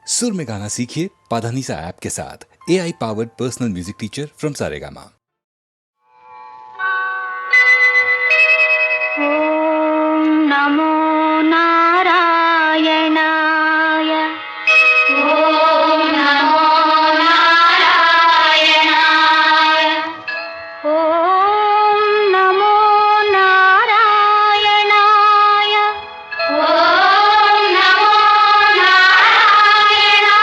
सुर में गाना सीखिए पाधानीसा ऐप के साथ। AI powered personal music teacher from Saregama. ओम नमो नारायणाय। ओम नमो नारायणाय। ओम नमो नारायणाय। ओम नमो नारायणाय।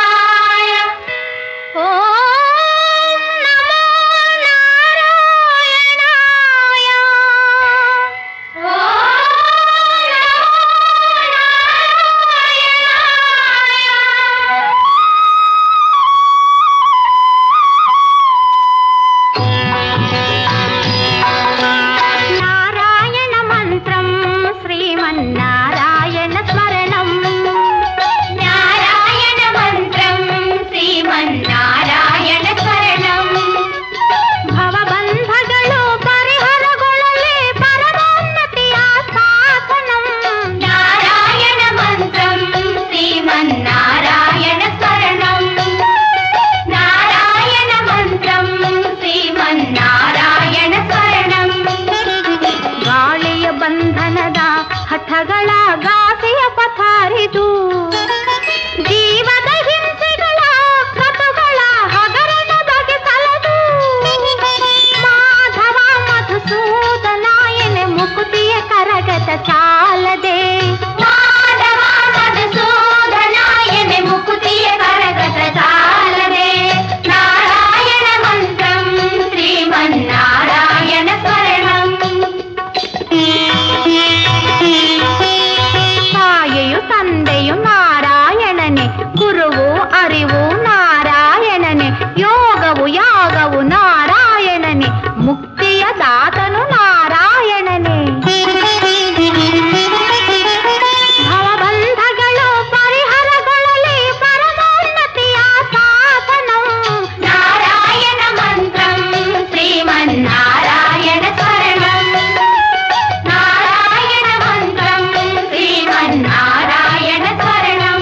ओम नमो नारायणाय। నారాయణ మంత్రం శ్రీమన్నారాయణ స్మరణం. నారాయణ మంత్రం శ్రీమన్నారాయణ స్మరణం. ಭವಬಂಧಗಳು ಪರಿಹರಗೊಳ್ಳಲಿ ಪರಮೋನ್ನತಿಯ ಸಾಧನಂ. ನಾರಾಯಣ ಮಂತ್ರಂ ಶ್ರೀಮನ್ನಾರಾಯಣ ಸ್ಮರಣಂ. ನಾರಾಯಣ ಮಂತ್ರಂ ಶ್ರೀಮನ್ನಾರಾಯಣ ಸ್ಮರಣಂ. ಗಾಳಿಯ ಬಂಧನದ ಹಠಗಳ ಗಾಸಿಯ ಪಥಾರಿದು. ಜೀವದ ಹಿಂಸೆಗಳ ಕಥುಗಳ ಹಗರಣ ಬಗೆಸಲದು. ಮಾಧವ ಮಧುಸೂದನಾಯನೆ ಮುಕುತಿಯ ಕರಗತ ಚಾಲದೆ. ಮಾಧವ ಮಧುಸೂದನಾಯನೆ ಮುಕುತಿಯ ಕರಗತ ಚಾಲದೆ. ನಾರಾಯಣ ಮಂತ್ರಂ ಶ್ರೀಮನ್ನಾರಾಯಣ ಸ್ಮರಣಂ. ತಾಯಿಯು ತಂದೆಯು ನಾರಾಯಣನೆ, ಗುರುವು ಅರಿವು ನಾರಾಯಣನೆ, ಯೋಗವು ಯಾಗವು ನಾರಾಯಣನೆ, ಮುಕ್ತಿಯ ದಾತನು ನಾರಾಯಣನೆ. ಭವಬಂಧಗಳು ಪರಿಹರಗೊಳ್ಳಲಿ ಪರಮೋನ್ನತಿಯ ಸಾಧನಂ. ನಾರಾಯಣ ಮಂತ್ರಂ ಶ್ರೀಮನ್ನಾರಾಯಣ ಸ್ಮರಣಂ. ನಾರಾಯಣ ಮಂತ್ರಂ ಶ್ರೀಮನ್ನಾರಾಯಣ ಸ್ಮರಣಂ.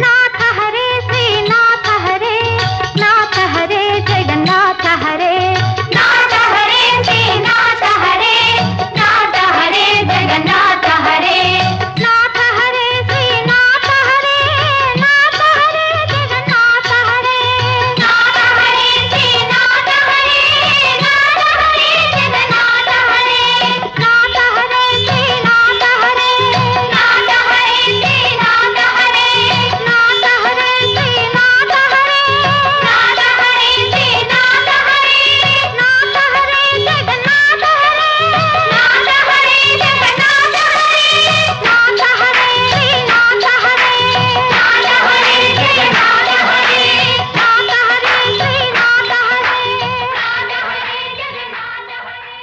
ನಾಥ ಹರೇ ಶ್ರೀನಾಥ ಹರೇ, ನಾಥ ಹರೇ ಜಗನ್ನಾಥ ಹರೇ. ನಾಥ ಹರೇ ಶ್ರೀನಾಥ ಹರೇ, ನಾಥ ಹರೇ ಜಗನ್ನಾಥ ಹರೇ. ನಾಥ ಹರೇ ಶ್ರೀನಾಥ ಹರೇ, ನಾಥ ಹರೇ ಜಗನ್ನಾಥ ಹರೇ. ನಾಥ ಹರೇ ಶ್ರೀನಾಥ ಹರೇ, ನಾಥ ಹರೇ ಜಗನ್ನಾಥ ಹರೇ. ನಾಥ ಹರೇ ಶ್ರೀನಾಥ ಹರೇ, ನಾಥ ಹರೇ ಶ್ರೀನಾಥ ಹರೇ. ನಾಥ ಹರೇ ಶ್ರೀನಾಥ ಹರೇ, ನಾಥ ಹರೇ ಶ್ರೀನಾಥ ಹರೇ. ನಾಥ ಹರೇ ಜಗನ್ನಾಥ ಹರೇ, ನಾಥ ಹರೇ ಜಗನ್ನಾಥ ಹರೇ. ನಾಥ ಹರೇ ಶ್ರೀನಾಥ ಹರೇ, ನಾಥ ಹರೇ ಜಗನ್ನಾಥ ಹರೇ. ನಾಥ ಹರೇ ಶ್ರೀನಾಥ ಹರೇ, ನಾಥ ಹರೇ ಜಗನ್ನಾಥ ಹರೇ.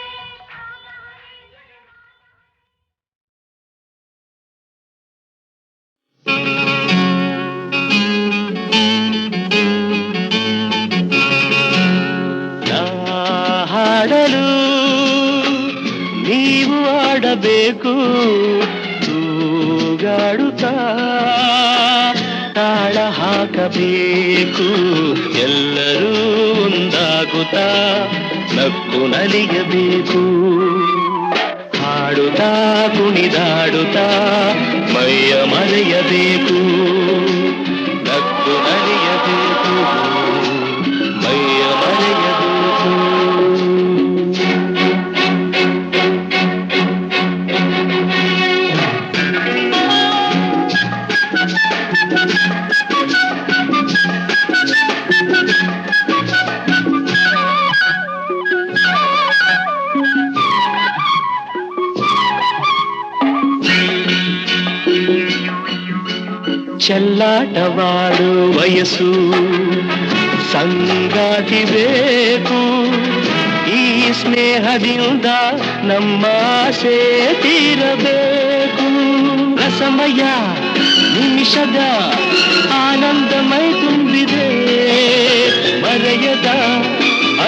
ನಾ ಹಾಡಲು ನೀವು ಆಡಬೇಕು, ತೂಗಾಡುತ್ತಾ ತಾಳ ಹಾಕಬೇಕು. ಎಲ್ಲರೂ ಒಂದಾಗುತ್ತಾ ನಕ್ಕು ನಲಿಯಬೇಕು. ಹಾಡುತ್ತಾ ಕುಣಿದಾಡುತ್ತಾ ಮೈಯ ಮರೆಯಬೇಕು. ನಕ್ಕು ನಲಿಯಬೇಕು, ಮೈಯ ಮರೆಯಬೇಕು. ಚೆಲ್ಲಾಟವಾಡು ವಯಸ್ಸು ಸಂಗಾತಿ ಬೇಕು. ಈ ಸ್ನೇಹದಿಂದ ನಮ್ಮ ಆಸೆ ತೀರಬೇಕು. ರಸಮಯ ನಿಮಿಷದ ಆನಂದಮೈ ತುಂಬಿದೆ. ಮರೆಯದ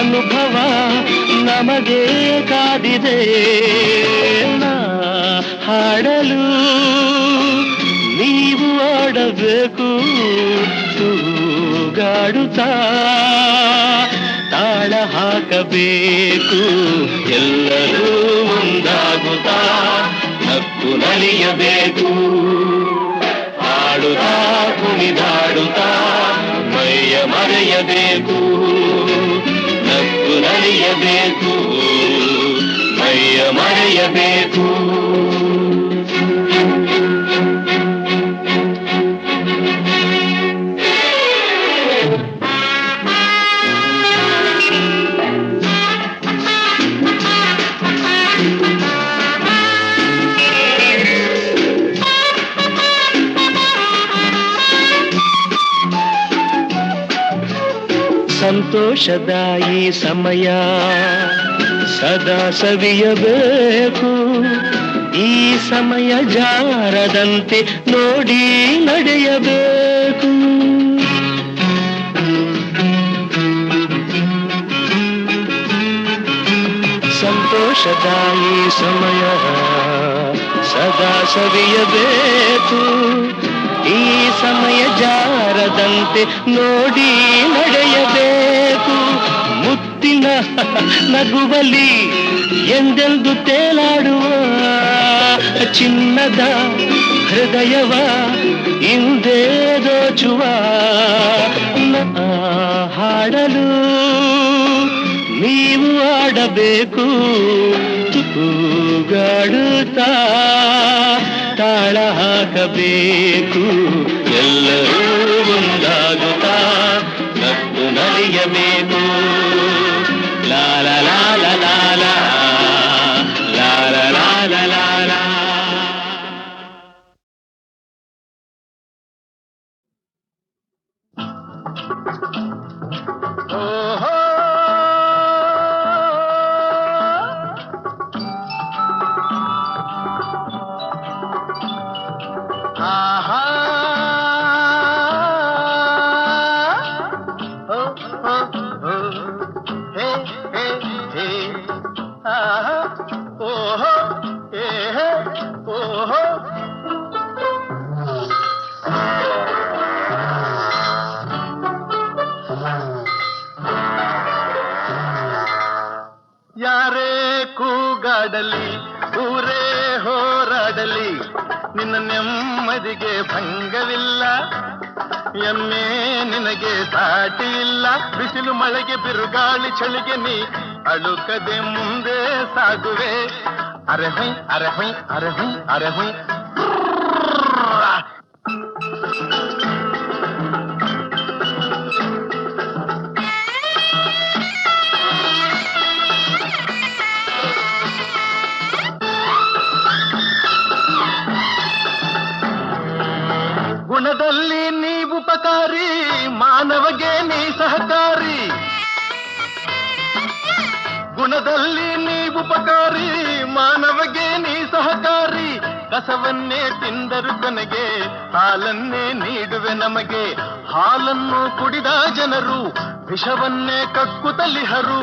ಅನುಭವ ನಮಗೆ ಕಾದಿದೆ. ನಾ ಹಾಡಲು ನೀವು ಆಡ ಆಡಬೇಕು ತೂಗಾಡುತ್ತಾ ತಾಳ ಹಾಕಬೇಕು ಎಲ್ಲರೂ ಒಂದಾಗುತ್ತಾ ನಕ್ಕು ನಲಿಯಬೇಕು ಆಡುತ್ತಾ ಕುಣಿದಾಡುತ್ತಾ ಮೈಯ ಮರೆಯಬೇಕು ನಕ್ಕು ನಲಿಯಬೇಕು ಮೈಯ ಮರೆಯಬೇಕು ಸಂತೋಷದ ಈ ಸಮಯ ಸದಾ ಸವಿಯಬೇಕು ಈ ಸಮಯ ಜಾರದಂತೆ ನೋಡಿ ನಡೆಯಬೇಕು ಸಂತೋಷದ ಈ ಸಮಯ ಸದಾ ಸವಿಯಬೇಕು ಈ ಸಮಯ ಜಾರದಂತೆ ನೋಡಿ ನಡೆಯಬೇಕು ಮುತ್ತಿನ ನಗುವಲಿ ಎಂದೆಂದು ತೇಲಾಡುವ ಚಿನ್ನದ ಹೃದಯವ ಇಂದೇ ದೋಚುವ ಹಾಡಲು ನೀವು ಆಡಬೇಕು ತೂಗಾಡುತ್ತಾ ತಾಳ ಹಾಕಬೇಕು ಎಲ್ಲರೂ ಒಂದಾಗುತ್ತಾ ನಕ್ಕು ನಲಿಯಬೇಕು ಲಾಲ ಲಾಲ ಲಾಲ ಲಾಲ ಲಾಲ ಲಾಲ ಓಹೋ ಆಹಾ ಓ ಓ ಓ ಹೇ ಹೇ ಹೇ ಆಹಾ ಓಹೋ ಹೇ ಹೇ ಓಹೋ ಯಾರೇ ಕೂಗಾಡಲಿ ಊರೇ ಹೋರಾಡಲಿ ನಿನ್ನ ನೆಮ್ಮದಿಗೆ ಭಂಗವಿಲ್ಲ ಎಮ್ಮೆ ನಿನಗೆ ಸಾಟಿ ಇಲ್ಲ ಬಿಸಿಲು ಮಳೆಗೆ ಬಿರುಗಾಳಿ ಚಳಿಗೆ ನೀ ಅಳುಕದೆ ಮುಂದೆ ಸಾಗುವೆ ಅರೆ ಹೊಯ್ ಅರೆ ಹೊಯ್ ಅರೆ ಹೊಯ್ ಅರೆ ಹೊಯ್ ಗುಣದಲ್ಲಿ ನೀ ಉಪಕಾರಿ ಮಾನವಗೆ ನೀ ಸಹಕಾರಿ ಗುಣದಲ್ಲಿ ನೀ ಉಪಕಾರಿ ಮಾನವಗೆ ನೀ ಸಹಕಾರಿ ಕಸವನ್ನೇ ತಿಂದರು ಕೊನೆಗೆ ಹಾಲನ್ನೇ ನೀಡುವೆ ನಮಗೆ ಹಾಲನ್ನು ಕುಡಿದ ಜನರು ವಿಷವನ್ನೇ ಕಕ್ಕುತ್ತಲಿಹರು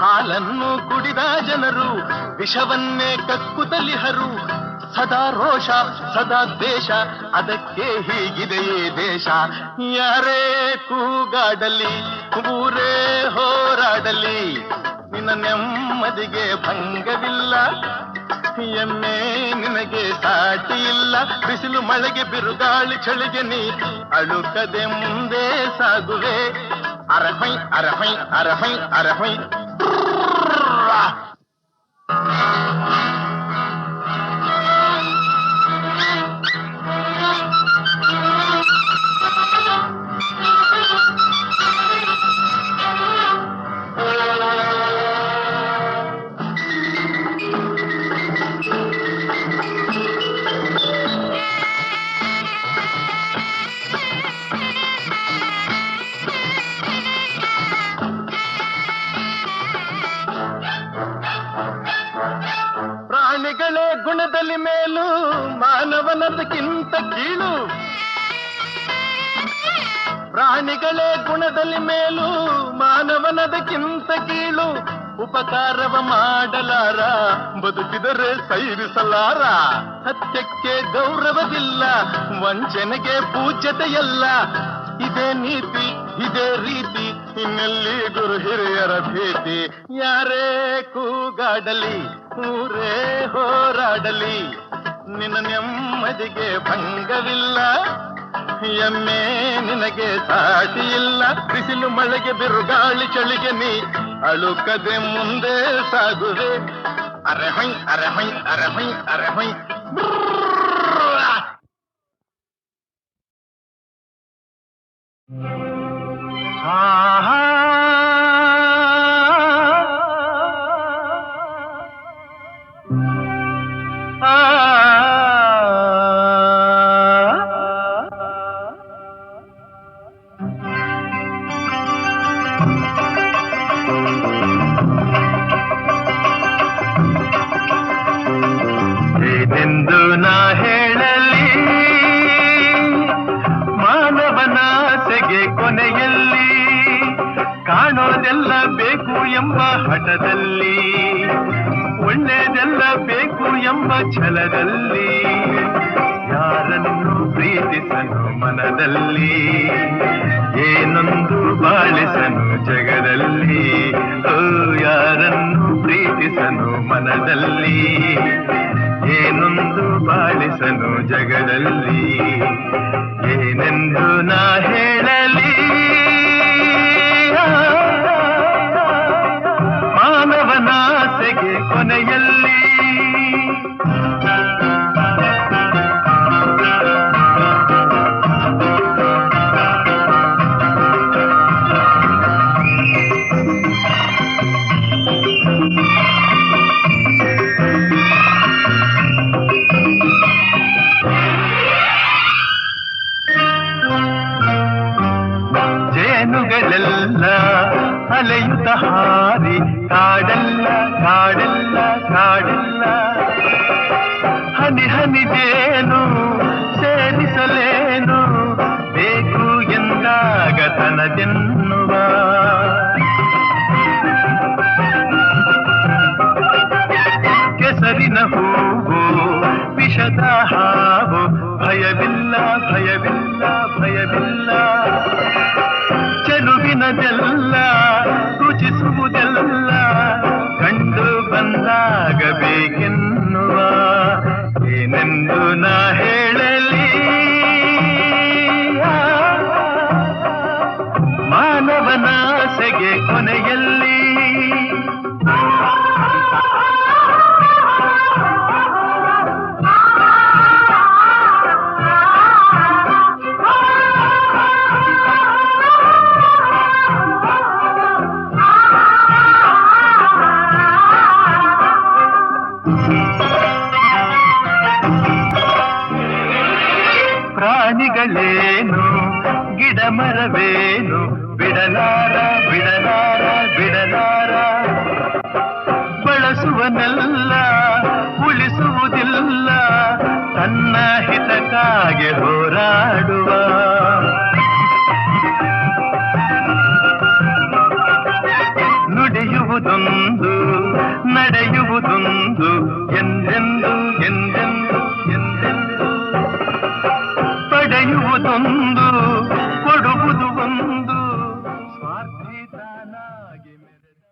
ಹಾಲನ್ನು ಕುಡಿದ ಜನರು ವಿಷವನ್ನೇ ಕಕ್ಕುತ್ತಲಿಹರು ಸದಾ ರೋಷ ಸದಾ ದ್ವೇಷ ಅದಕ್ಕೆ ಹೀಗಿದೆಯೇ ದೇಶ ಯಾರೇ ಕೂಗಾಡಲಿ ಊರೇ ಹೋರಾಡಲಿ ನಿನ್ನ ನೆಮ್ಮದಿಗೆ ಭಂಗವಿಲ್ಲ ಎಮ್ಮೆ ನಿನಗೆ ಸಾಟಿ ಇಲ್ಲ ಬಿಸಿಲು ಮಳೆಗೆ ಬಿರುಗಾಳಿ ಚಳಿಗೆ ನೀ ಅಳುಕದೆ ಮುಂದೆ ಸಾಗುವೆ ಅರಹೈ ಅರಹೈ ಅರಹೈ ಅರಹೈ ಪ್ರಾಣಿಗಳೇ ಗುಣದಲ್ಲಿ ಮೇಲು ಮಾನವನದಕ್ಕಿಂತ ಕೀಳು ಪ್ರಾಣಿಗಳೇ ಗುಣದಲ್ಲಿ ಮೇಲು ಮಾನವನದಕ್ಕಿಂತ ಕೀಳು ಉಪಕಾರವ ಮಾಡಲಾರ, ಬದುಕಿದರೆ ಸೈರಿಸಲಾರ. ಸತ್ಯಕ್ಕೆ ಗೌರವವಿಲ್ಲ, ವಂಚನೆಗೆ ಪೂಜ್ಯತೆಯಲ್ಲ. ಇದೇ ನೀತಿ, ಇದೇ ರೀತಿ, ಇನ್ನೆಲ್ಲಿ ಗುರು ಹಿರಿಯರ ಭೀತಿ. ಯಾರೇ ಕೂಗಾಡಲಿ, ಊರೇ ಹೋರಾಡಲಿ, ನಿನ್ನ ನೆಮ್ಮದಿಗೆ ಭಂಗವಿಲ್ಲ. ಎಮ್ಮೆ ನಿನಗೆ ಸಾಟಿ ಇಲ್ಲ. ಬಿಸಿಲು ಮಳೆಗೆ ಬಿರುಗಾಳಿ ಚಳಿಗೆ ನೀ ಅಳುಕದೆ ಮುಂದೆ ಸಾಗುವೆ. ಅರೆ ಹೊಯ್ ಅರೆ ಹೊಯ್ ಅರೆ ಹೊಯ್ ಅರೆ ಹೊಯ್. ಏನೆಂದು ನಾ ಹೇಳಲಿ ಮಾನವನಾಸೆಗೆ ಕೊನೆಯಲ್ಲಿ ಕಾಣೋದೆಲ್ಲ ಬೇಕು ಎಂಬ ಹಠದಲ್ಲಿ, ಒಳ್ಳೆಯದೆಲ್ಲ ಬೇಕು ಎಂಬ ಛಲದಲ್ಲಿ, ಯಾರನ್ನು ಪ್ರೀತಿಸನು ಮನದಲ್ಲಿ, ಏನೊಂದು ಬಾಳಿಸನು ಜಗದಲ್ಲಿ. ಓ ಯಾರನ್ನು ಪ್ರೀತಿಸನು ಮನದಲ್ಲಿ, ಏನೊಂದು ಬಾಳಿಸನು ಜಗದಲ್ಲಿ. ಏನೆಂದು ನಾ ಹೇಳಲಿ ಮಾನವನಾಸೆಗೆ ಕೊನೆಯಲ್ಲಿ. ಜೇನುಗಳೆಲ್ಲ ಅಲೆಯುತ್ತ ಹಾರಿ ಕಾಡಲ್ಲ ಕಾಡಲ್ಲ ಕಾಡಲ್ಲ, ಹನಿ ಹನಿ ಜೇನು ಸೇರಿಸಲೇನು ಬೇಕು ಎಂದಾಗ ತನದೆನ್ನುವ. ಕೆಸರಿನ ಹೂವು ವಿಷದ ಹಾವು, ಭಯವಿಲ್ಲ ಭಯವಿಲ್ಲ ಭಯವಿಲ್ಲ. ಚೆಲುವಿನದೆಲ್ಲ ರುಚಿಸುವುದೆಲ್ಲ ಕಂಡು ಬಂದಾಗಬೇಕೆನ್ನುವ. ಏನೆಂದು ನಾ ಹೇಳಲಿ ಮಾನವನಾಸೆಗೆ ಕೊನೆಯಲ್ಲಿ. ಪ್ರಾಣಿಗಳೇನು ಗಿಡ ಮರವೇನು ಬಿಡಲಾರ ಬಿಡಲಾರ ಬಿಡಲಾರ, ಬಳಸುವನೆಲ್ಲ ಉಳಿಸುವುದಿಲ್ಲ, ತನ್ನ ಹಿತಕ್ಕಾಗಿ ಹೋರಾಡುವ. ನುಡಿಯುವುದೊಂದು ನಡೆಯುವುದೊಂದು, ಎಂದೆಂದು ಎಂದೆಂದು ಎಂದೆಂದು. ಪಡೆಯುವುದೊಂದು ಕೊಡುವುದು ಒಂದು, ಸ್ವಾರ್ಥಿ ತಾನಾಗಿ ಮೆರೆದ.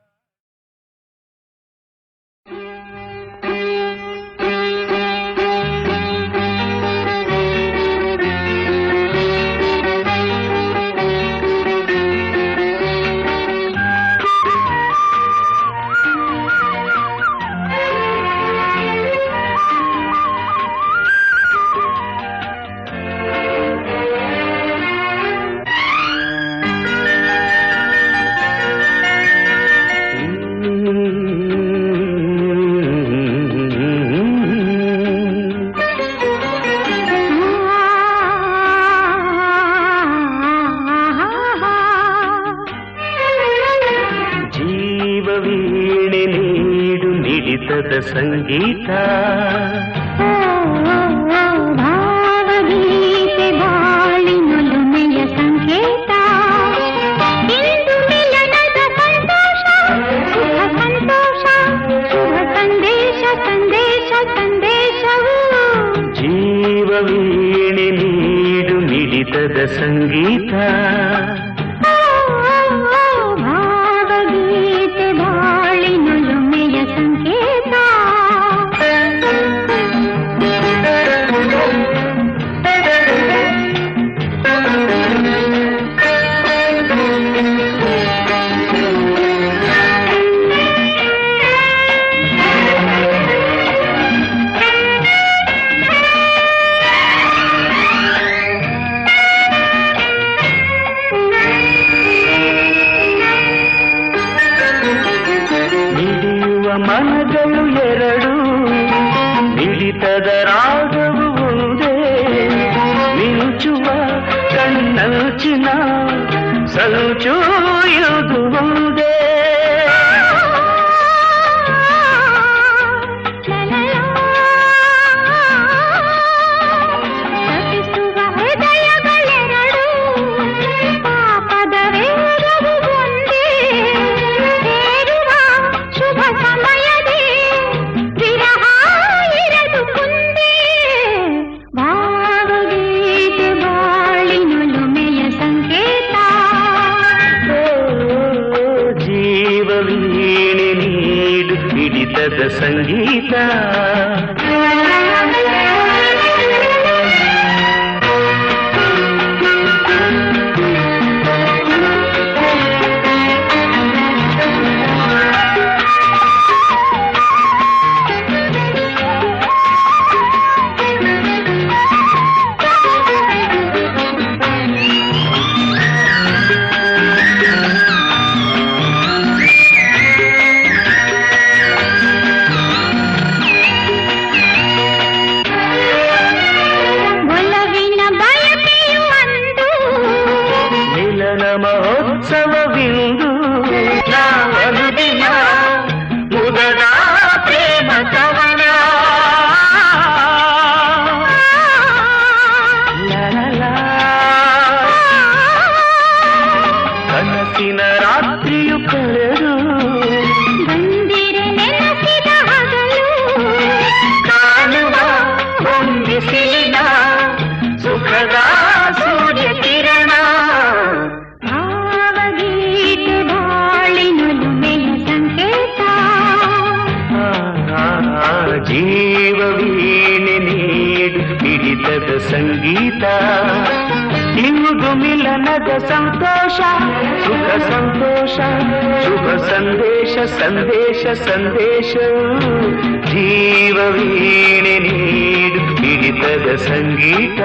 ಸಂಗೀತ ಭಾವಗೀತೆ ಬಾಳಿನೊಲುಮೆಯ ಸಂಕೇತ. ಇಂದು ಮಿಲನದ ಸಂತೋಷ, ಸುಖ ಮಿಡಿತದ ಸಂಗೀತ. ಭಾವಗೀತೆ ಬಾಳಿನೊಲುಮೆಯ ಸಂಕೇತ. ಮನಗಳು ಎರಡು, ಮಿಡಿತದ ರಾಗವು ಒಂದೇ. ಮಿಂಚುವ ಕಣ್ಣಂಚಿನ ಸಂಚು ಇದು ಒಂದೇ. ಮಿಡಿತದ ಸಂಗೀತ. ಮಹೋತ್ಸವವಿಂದು ನಾವನುದಿನ ಮುದದ ಪ್ರೇಮ ಕವನ. ಕನಸಿನ ರಾತ್ರಿಯು ಕಳೆದು ಬಂದಿರೆ ನೆನಪಿನ ಹಗಲು. ಕಾಣುವ ಹೊಂದಿಸಿನ ಸುಖದ ಸೂರ್ಯ ಕಿರಣ. ಜೀವವೀಣೆ ನೀಡು ಮಿಡಿತದ ಸಂಗೀತ. ಇಂದು ಮಿಲನದ ಸಂತೋಷ, ಸುಖ ಸಂತೋಷ, ಶುಭ ಸಂದೇಶ ಸಂದೇಶ ಸಂದೇಶವು. ಜೀವವೀಣೆ ನೀಡು ಮಿಡಿತದ ಸಂಗೀತ.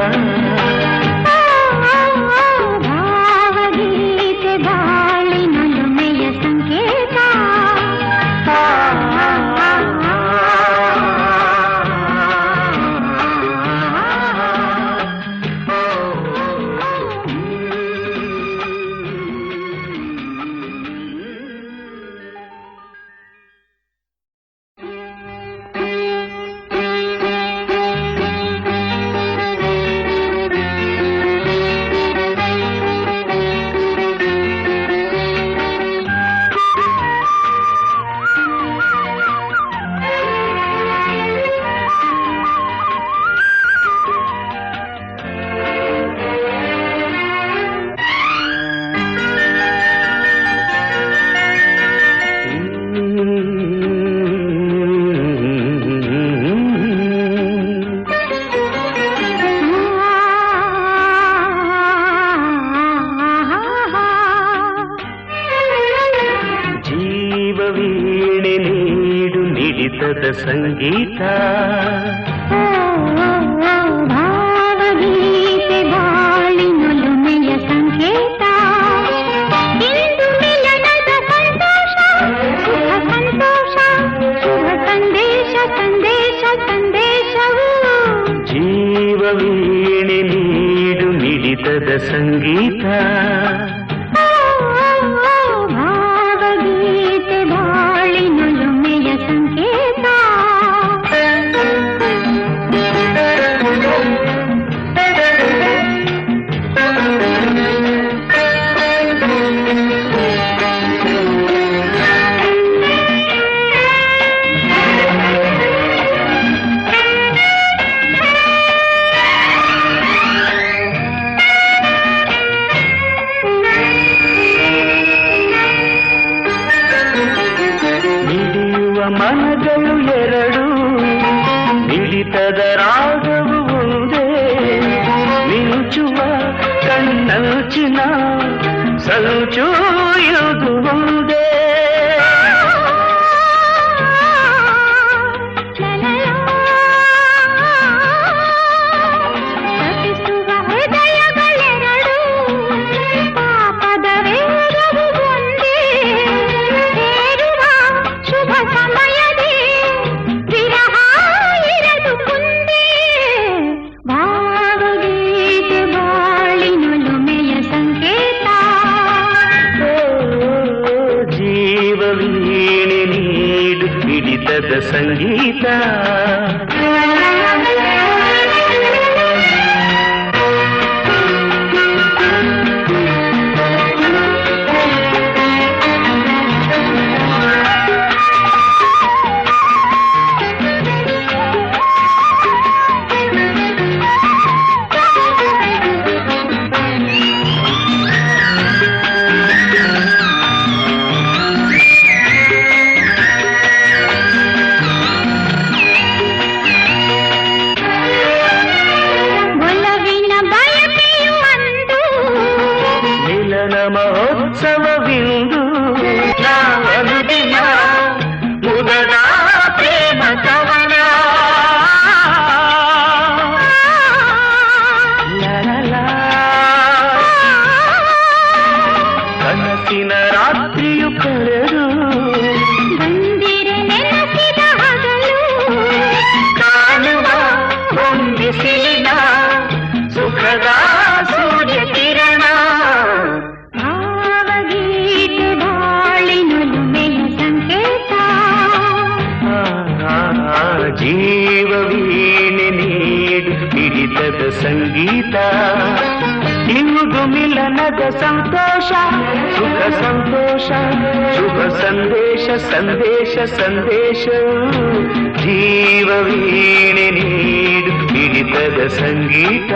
ಭಾವಗೀತೆ ಬಾಳಿನೊಲುಮೆಯ ಸಂಕೇತ. ಜೀವವೀಣೆ ನೀಡು ಮಿಡಿತದ ಸಂಗೀತ. ಭಾವಗೀತೆ ಬಾಳಿನೊಲುಮೆಯ ಸಂಕೇತ. ಇಂದು ಮಿಲನದ ಸಂತೋಷ, ಸುಖ ಸಂತೋಷ, ಶುಭ ಸಂದೇಶ ಸಂದೇಶ ಸಂದೇಶವು. ಜೀವವೀಣೆ ನೀಡು ಮಿಡಿತದ ಸಂಗೀತ. ಭಾವಗೀತೆ ಬಾಳಿನೊಲುಮೆಯ ಸಂಕೇತ. ನಂಚಿನ ಸಂಚು ಇದು ಒಂದೇ ಸಂಗೀತ ಮಹೋತ್ಸವವಿಂದು ನಾವನುದಿನ ಮುದದ ಪ್ರೇಮ ಕವನ ಕನಸಿನ ರಾತ್ರಿಯು ಕಳೆದು ಬಂದಿರೆ ನೆನಪಿದ ಹಗಲು ಕಾಣುವ ಹೊಂದಿಸಿದ ಸುಖದ ಸೂರ್ಯ ಕಿರಣ ಜೀವವೀಣೆ ನೀಡು ಹಿಡಿತದ ಸಂಗೀತ ಇಂದು ಮಿಲನದ ಸಂತೋಷ ಸುಖ ಸಂತೋಷ ಶುಭ ಸಂದೇಶ ಸಂದೇಶ ಸಂದೇಶ ಜೀವವೀಣೆ ನೀಡು ಹಿಡಿತದ ಸಂಗೀತ